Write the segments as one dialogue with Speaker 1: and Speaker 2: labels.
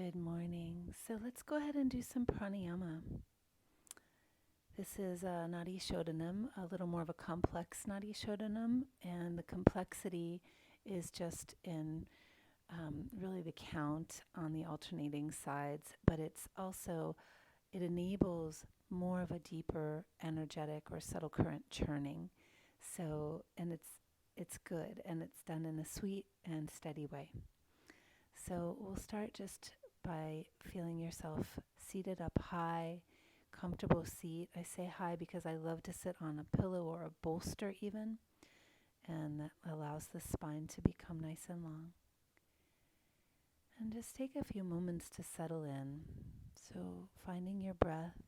Speaker 1: Good morning. So let's go ahead and do some pranayama. This is Nadi Shodhana, a little more of a complex Nadi Shodhana, and the complexity is just in really the count on the alternating sides, but it enables more of a deeper energetic or subtle current churning. So, and it's good, and it's done in a sweet and steady way. So we'll start just by feeling yourself seated up high, comfortable seat. I say high because I love to sit on a pillow or a bolster even, and that allows the spine to become nice and long. And just take a few moments to settle in. So finding your breath,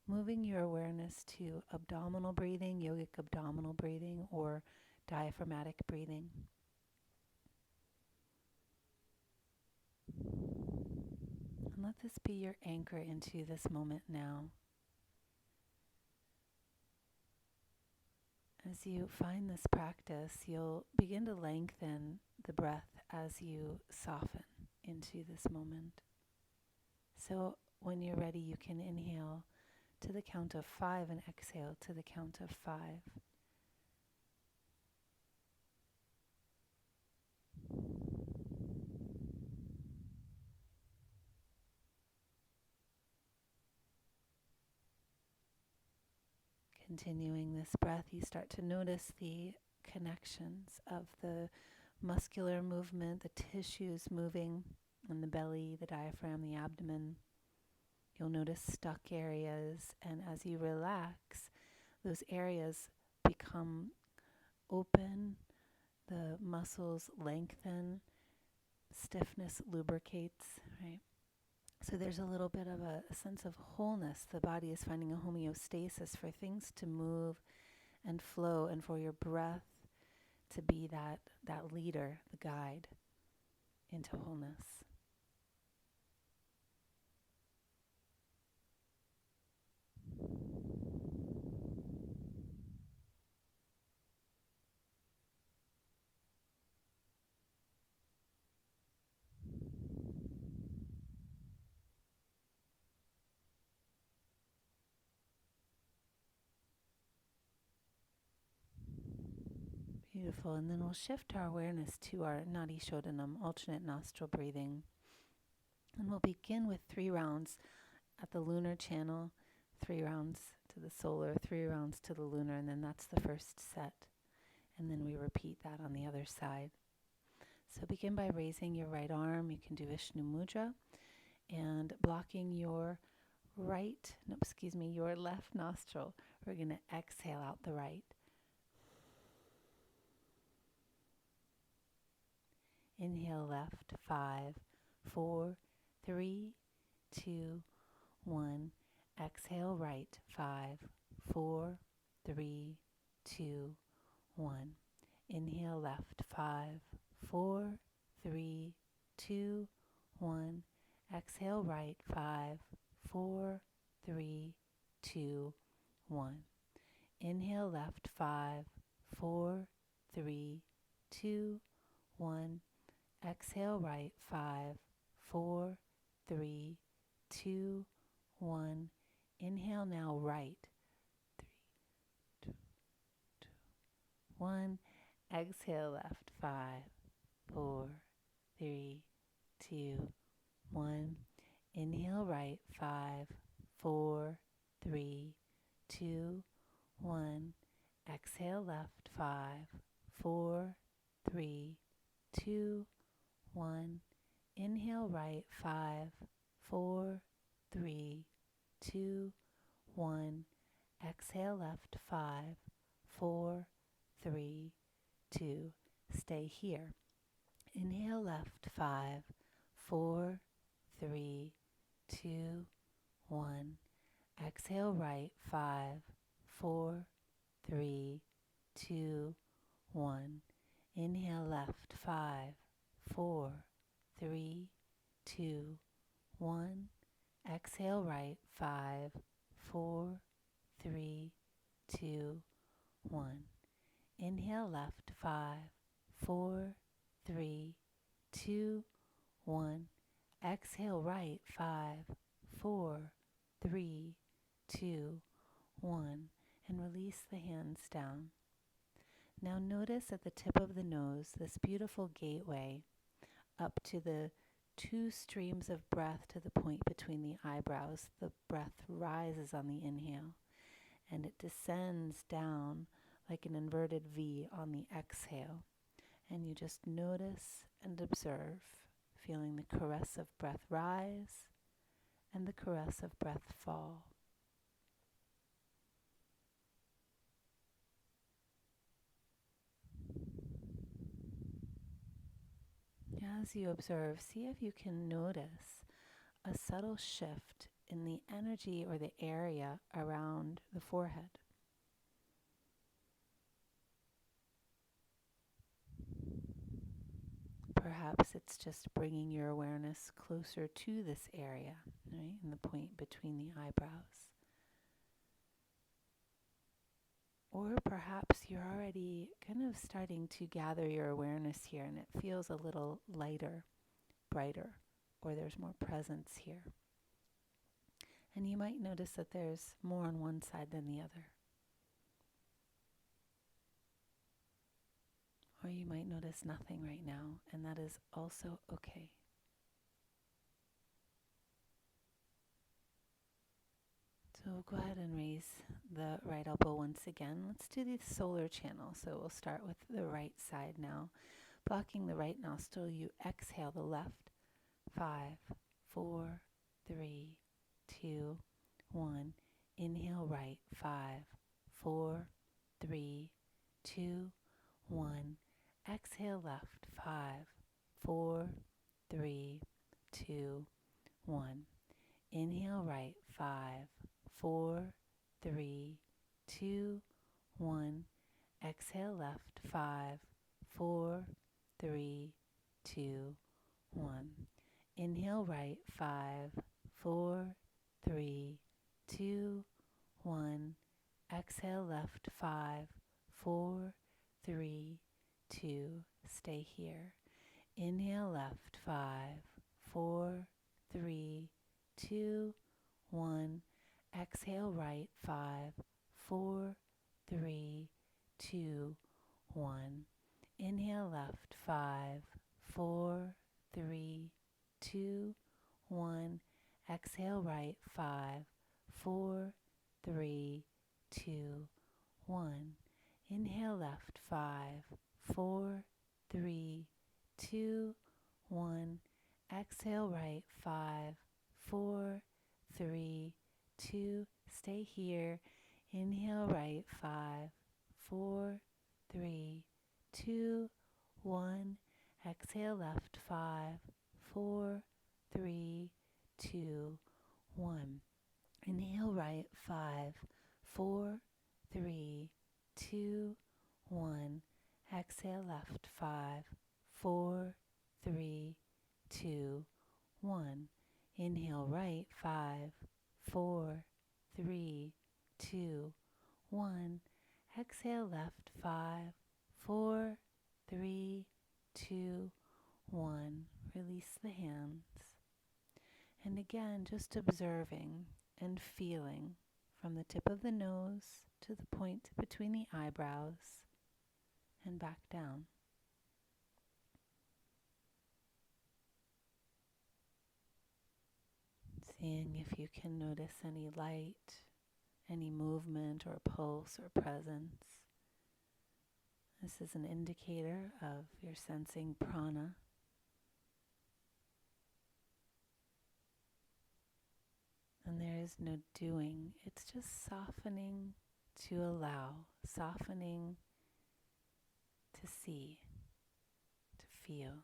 Speaker 1: moving your awareness to abdominal breathing, yogic abdominal breathing, or diaphragmatic breathing. And let this be your anchor into this moment now. As you find this practice, you'll begin to lengthen the breath as you soften into this moment. So when you're ready, you can inhale to the count of 5 and exhale to the count of 5. Continuing this breath, you start to notice the connections of the muscular movement, the tissues moving in the belly, the diaphragm, the abdomen. You'll notice stuck areas, and as you relax, those areas become open, the muscles lengthen, stiffness lubricates, right? So there's a little bit of a sense of wholeness. The body is finding a homeostasis for things to move and flow, and for your breath to be that leader, the guide into wholeness. Beautiful. And then we'll shift our awareness to our Nadi Shodhana, alternate nostril breathing. And we'll begin with 3 rounds at the lunar channel, 3 rounds to the solar, 3 rounds to the lunar, and then that's the first set. And then we repeat that on the other side. So begin by raising your right arm. You can do Vishnu Mudra and blocking your your left nostril. We're going to exhale out the right. Inhale left, 5, 4, 3, 2, 1. Exhale right, 5, 4, 3, 2, 1. Inhale left, 5, 4, 3, 2, 1. Exhale right, 5, 4, 3, 2, 1. Inhale left, 5, 4, 3, 2, 1. Exhale right, 5, 4, 3, 2, 1. Inhale now right, 3, 2, 1. Exhale left, 5, 4, 3, 2, 1. Inhale right, 5, 4, 3, 2, 1. Exhale left, 5, 4, 3, 2, 1. Inhale right, 5, 4, 3, 2, 1. Exhale left, 5, 4, 3, 2. Stay here. Inhale left, 5, 4, 3, 2, 1. Exhale right, 5, 4, 3, 2, 1. Inhale left, 5, 4, 3, 2, 1. Exhale right, 5, 4, 3, 2, 1. Inhale left, 5, 4, 3, 2, 1. Exhale right, 5, 4, 3, 2, 1. And release the hands down. Now notice at the tip of the nose this beautiful gateway up to the 2 streams of breath to the point between the eyebrows. The breath rises on the inhale and it descends down like an inverted V on the exhale. And you just notice and observe, feeling the caress of breath rise and the caress of breath fall. As you observe, see if you can notice a subtle shift in the energy or the area around the forehead. Perhaps it's just bringing your awareness closer to this area, right, in the point between the eyebrows. Or perhaps you're already kind of starting to gather your awareness here and it feels a little lighter, brighter, or there's more presence here. And you might notice that there's more on one side than the other. Or you might notice nothing right now, and that is also okay. So go ahead and raise the right elbow once again. Let's do the solar channel. So we'll start with the right side now. Blocking the right nostril, you exhale the left. 5, 4, 3, 2, 1. Inhale right. 5, 4, 3, 2, 1. Exhale left. 5, 4, 3, 2, 1. Inhale right. 5, 4, 3, 2, 1. Exhale left. 5, 4, 3, 2, 1. Inhale right. 5, 4, 3, 2, 1. Exhale left. 5, 4, 3, 2. Stay here. Inhale left. 5, 4, 3, 2, 1. Exhale right. 5, 4, 3, 2, 1. Inhale left. 5, 4, 3, 2, 1. Exhale right. 5, 4, 3, 2, 1. Inhale left. 5, 4, 3, 2, 1. Exhale right. 5, 4, 3, 2. Stay here. Inhale right. 5, 4, 3, 2, 1. Exhale left. 5, 4, 3, 2, 1. Inhale right. 5, 4, 3, 2, 1. Exhale left. 5, 4, 3, 2, 1. Inhale right. 5, 4, 3, 2, 1. Exhale left. 5, 4, 3, 2, 1. Release the hands. And again, just observing and feeling from the tip of the nose to the point between the eyebrows and back down. Seeing if you can notice any light, any movement or pulse or presence. This is an indicator of your sensing prana. And there is no doing, it's just softening to allow, softening to see, to feel.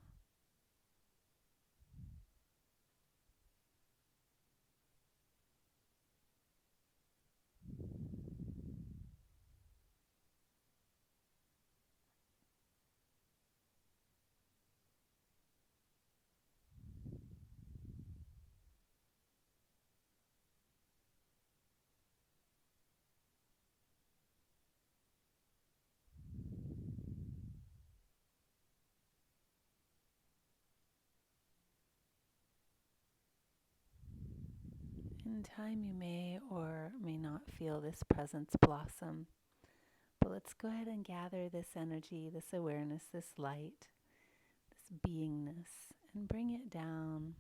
Speaker 1: In time, you may or may not feel this presence blossom, but let's go ahead and gather this energy, this awareness, this light, this beingness, and bring it down,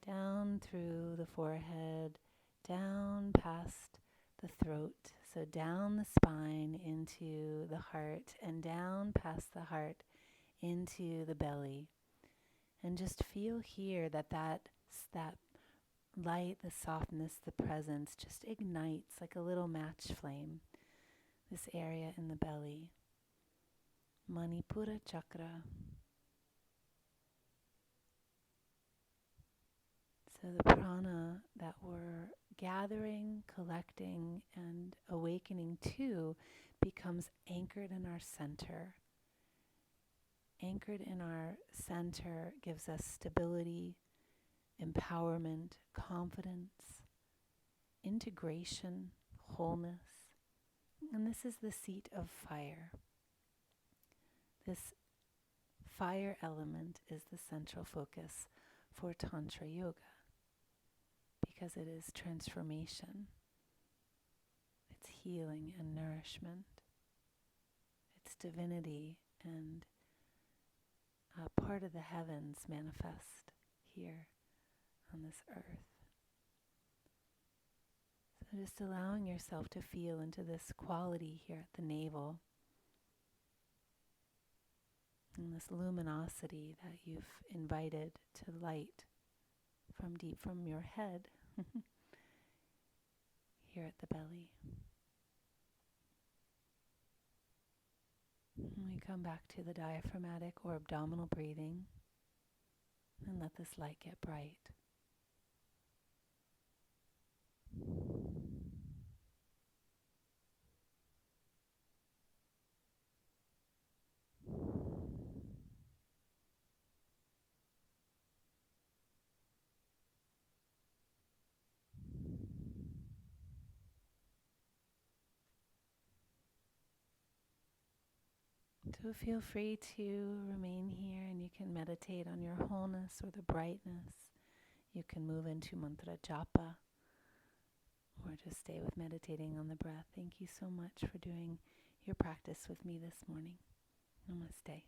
Speaker 1: down through the forehead, down past the throat, so down the spine into the heart, and down past the heart into the belly. And just feel here that light, the softness, the presence just ignites like a little match flame, this area in the belly. Manipura chakra. So the prana that we're gathering, collecting, and awakening to becomes anchored in our center. Anchored in our center gives us stability, empowerment, confidence, integration, wholeness. And this is the seat of fire. This fire element is the central focus for Tantra Yoga because it is transformation. It's healing and nourishment. It's divinity and a part of the heavens manifest here on this earth. So just allowing yourself to feel into this quality here at the navel and this luminosity that you've invited to light from deep from your head here at the belly. And we come back to the diaphragmatic or abdominal breathing and let this light get bright. So feel free to remain here, and you can meditate on your wholeness or the brightness. You can move into mantra japa or just stay with meditating on the breath. Thank you so much for doing your practice with me this morning. Namaste.